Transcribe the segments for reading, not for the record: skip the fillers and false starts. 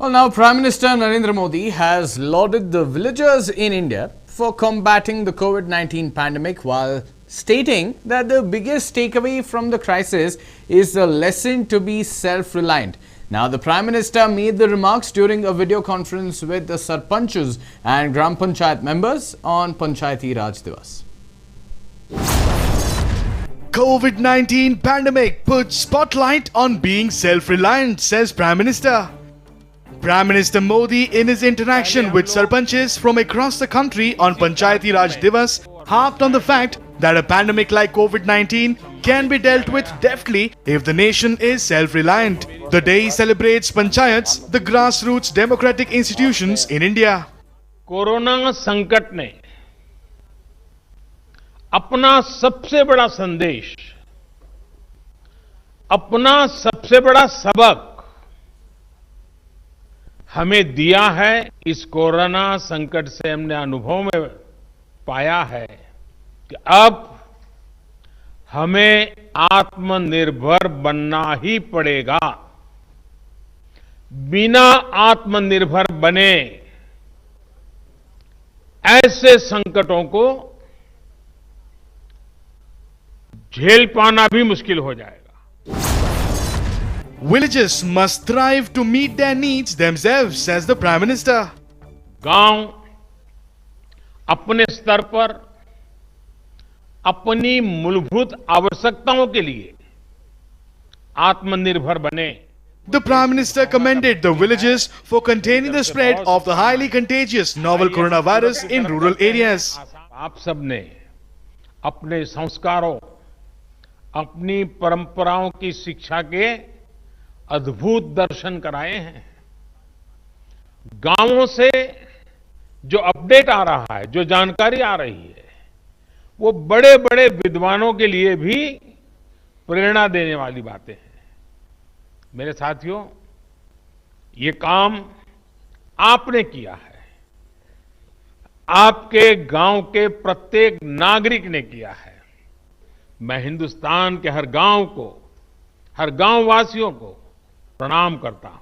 Well, now Prime Minister Narendra Modi has lauded the villagers in India for combating the COVID-19 pandemic while stating that the biggest takeaway from the crisis is the lesson to be self-reliant. Now, the Prime Minister made the remarks during a video conference with the Sarpanchs and Gram Panchayat members on Panchayati Raj Divas. COVID-19 pandemic puts spotlight on being self-reliant, says Prime Minister. Prime Minister Modi, in his interaction with Sarpanchs from across the country on Panchayati Raj Divas, harped on the fact that a pandemic like COVID-19 can be dealt with deftly if the nation is self-reliant. The day celebrates Panchayats, the grassroots democratic institutions in India. Corona संकट ने अपना सबसे बड़ा संदेश, अपना सबसे बड़ा सबक हमें दिया है। इस कोरोना संकट से हमने अनुभव में पाया है कि अब हमें आत्मनिर्भर बनना ही पड़ेगा। बिना आत्मनिर्भर बने ऐसे संकटों को झेल पाना भी मुश्किल हो जाएगा। Villages must thrive to meet their needs themselves, says the Prime Minister. गांव अपने स्तर पर अपनी मूलभूत आवश्यकताओं के लिए आत्मनिर्भर बने। The Prime Minister commended the villages for containing the spread of the highly contagious novel coronavirus in rural areas. आप सबने अपने संस्कारों, अपनी परंपराओं की शिक्षा के अद्भुत दर्शन कराए हैं। गांवों से जो अपडेट आ रहा है, जो जानकारी आ रही है, वो बड़े बड़े विद्वानों के लिए भी प्रेरणा देने वाली बातें हैं। मेरे साथियों, ये काम आपने किया है, आपके गांव के प्रत्येक नागरिक ने किया है। मैं हिंदुस्तान के हर गांव को, हर गांव वासियों को प्रणाम करता हूं।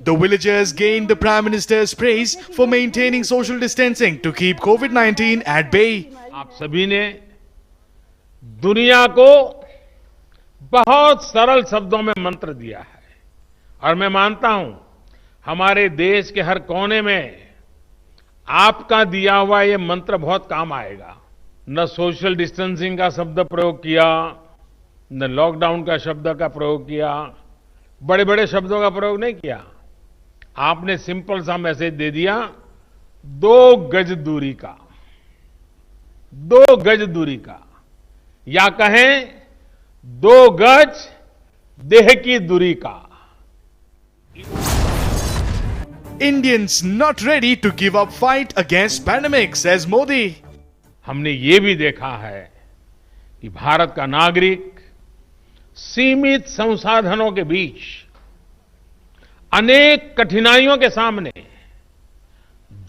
The villagers gained the Prime Minister's praise for maintaining social distancing to keep COVID-19 at bay. आप सभी ने दुनिया को बहुत सरल शब्दों में मंत्र दिया है और मैं मानता हूं हमारे देश के हर कोने में आपका दिया हुआ ये मंत्र बहुत काम आएगा। न सोशल डिस्टेंसिंग का शब्द प्रयोग किया, न लॉकडाउन का शब्द का प्रयोग किया, बड़े बड़े शब्दों का प्रयोग नहीं किया। आपने सिंपल सा मैसेज दे दिया, 2 गज दूरी का, 2 गज दूरी का, या कहें 2 गज देह की दूरी का। Indians not ready to give up fight against pandemic, says Modi. हमने ये भी देखा है कि भारत का नागरिक सीमित संसाधनों के बीच अनेक कठिनाइयों के सामने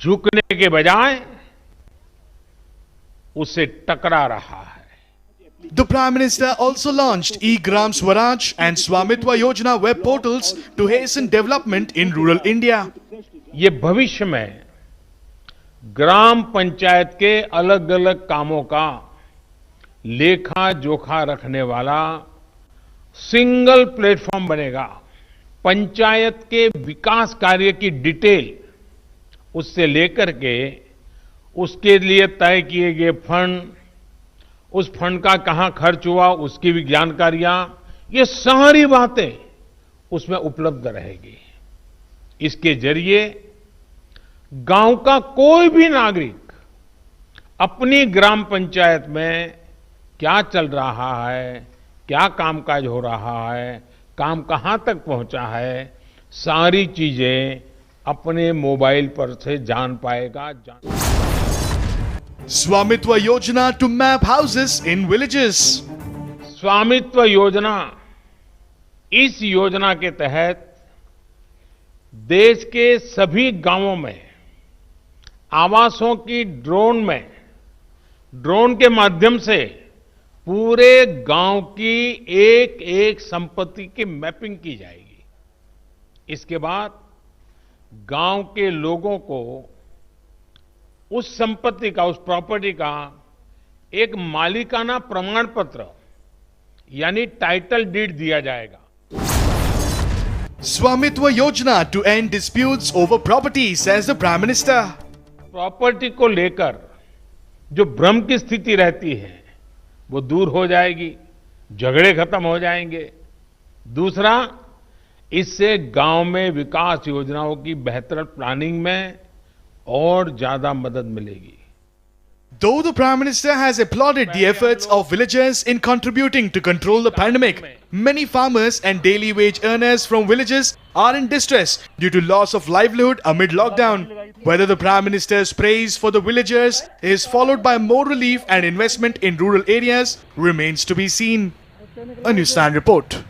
झुकने के बजाय उससे टकरा रहा है। The Prime Minister also launched E-Gram Swaraj and Swamitwa Yojana web portals to hasten development in rural India. ये भविष्य में ग्राम पंचायत के अलग अलग कामों का लेखा जोखा रखने वाला सिंगल प्लेटफॉर्म बनेगा। पंचायत के विकास कार्य की डिटेल उससे लेकर के उसके लिए तय किए गए फंड, उस फंड का कहां खर्च हुआ उसकी भी जानकारियां, ये सारी बातें उसमें उपलब्ध रहेगी। इसके जरिए गांव का कोई भी नागरिक अपनी ग्राम पंचायत में क्या चल रहा है, क्या कामकाज हो रहा है, काम कहां तक पहुंचा है, सारी चीजें अपने मोबाइल पर से जान पाएगा। Swamitwa Yojana to map houses in villages. स्वामित्व योजना, इस योजना के तहत देश के सभी गांवों में आवासों की ड्रोन के माध्यम से पूरे गांव की एक एक संपत्ति की मैपिंग की जाएगी। इसके बाद गांव के लोगों को उस संपत्ति का, उस प्रॉपर्टी का एक मालिकाना प्रमाण पत्र यानी टाइटल डीड दिया जाएगा। Swamitwa Yojana to end disputes over property, says the Prime Minister. Property को लेकर जो भ्रम की स्थिति रहती है वो दूर हो जाएगी, झगड़े खत्म हो जाएंगे। दूसरा, इससे गांव में विकास योजनाओं की बेहतर प्लानिंग में और ज्यादा मदद मिलेगी। Though the Prime Minister has applauded the efforts of villagers in contributing to control the pandemic, many farmers and daily wage earners from villages are in distress due to loss of livelihood amid lockdown. Whether the Prime Minister's praise for the villagers is followed by more relief and investment in rural areas remains to be seen. A News Stand report.